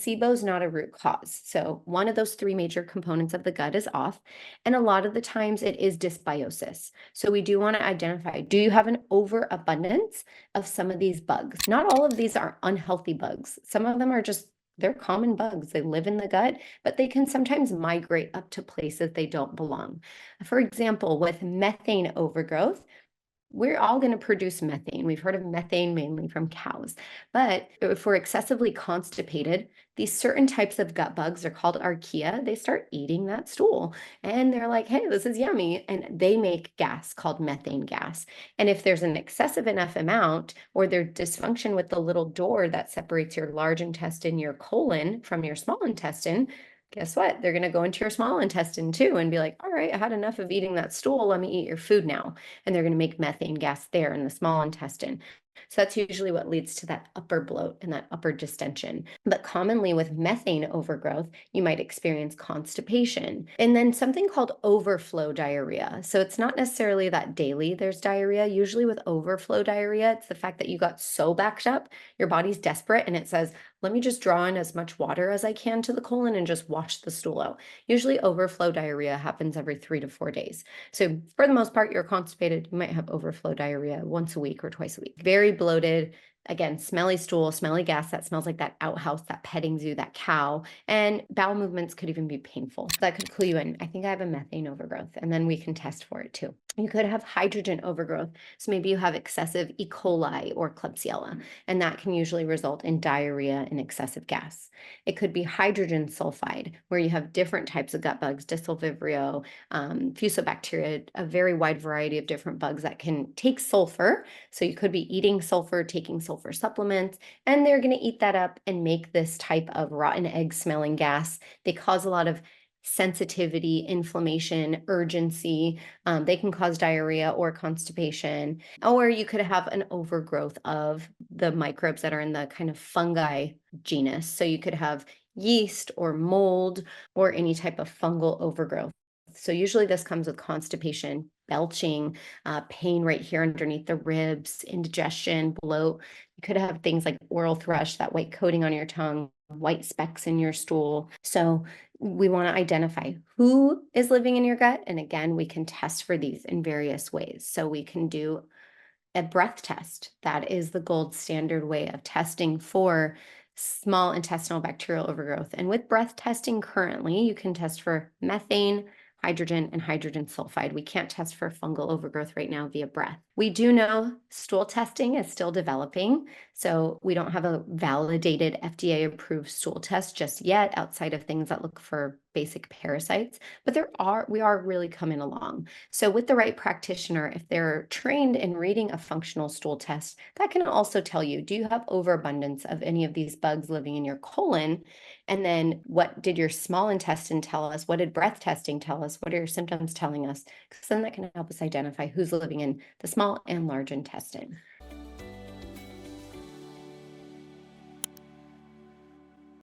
SIBO is not a root cause. So one of those three major components of the gut is off. And a lot of the times it is dysbiosis. So we do want to identify, do you have an overabundance of some of these bugs? Not all of these are unhealthy bugs. Some of them are just, they're common bugs. They live in the gut, but they can sometimes migrate up to places they don't belong. For example, with methane overgrowth, we're all going to produce methane. We've heard of methane mainly from cows. But if we're excessively constipated, these certain types of gut bugs are called archaea. They start eating that stool and they're like, hey, this is yummy. And they make gas called methane gas. And if there's an excessive enough amount or there's dysfunction with the little door that separates your large intestine, your colon from your small intestine, guess what? They're going to go into your small intestine too and be like, all right, I had enough of eating that stool. Let me eat your food now. And they're going to make methane gas there in the small intestine. So that's usually what leads to that upper bloat and that upper distension. But commonly with methane overgrowth, you might experience constipation and then something called overflow diarrhea. So it's not necessarily that daily there's diarrhea. Usually with overflow diarrhea, it's the fact that you got so backed up, your body's desperate and it says, let me just draw in as much water as I can to the colon and just wash the stool out. Usually overflow diarrhea happens every 3 to 4 days. So for the most part, you're constipated, you might have overflow diarrhea once a week or twice a week. Very bloated, again, smelly stool, smelly gas that smells like that outhouse, that petting zoo, that cow, and bowel movements could even be painful. That could clue you in, I think I have a methane overgrowth, and then we can test for it too. You could have hydrogen overgrowth. So maybe you have excessive E. coli or Klebsiella, and that can usually result in diarrhea and excessive gas. It could be hydrogen sulfide, where you have different types of gut bugs, Vibrio, Fusobacteria, a very wide variety of different bugs that can take sulfur. So you could be eating sulfur, taking sulfur supplements, and they're going to eat that up and make this type of rotten egg smelling gas. They cause a lot of sensitivity, inflammation, urgency. They can cause diarrhea or constipation, or you could have an overgrowth of the microbes that are in the kind of fungi genus. So you could have yeast or mold or any type of fungal overgrowth. So usually this comes with constipation, belching, pain right here underneath the ribs, indigestion, bloat. You could have things like oral thrush, that white coating on your tongue, white specks in your stool. So we want to identify who is living in your gut. And again, we can test for these in various ways. So we can do a breath test. That is the gold standard way of testing for small intestinal bacterial overgrowth. And with breath testing currently, you can test for methane, hydrogen, and hydrogen sulfide. We can't test for fungal overgrowth right now via breath. We do know stool testing is still developing, so we don't have a validated FDA-approved stool test just yet outside of things that look for basic parasites, but we are really coming along. So with the right practitioner, if they're trained in reading a functional stool test, that can also tell you, do you have overabundance of any of these bugs living in your colon? And then what did your small intestine tell us? What did breath testing tell us? What are your symptoms telling us? Because then that can help us identify who's living in the small and large intestine.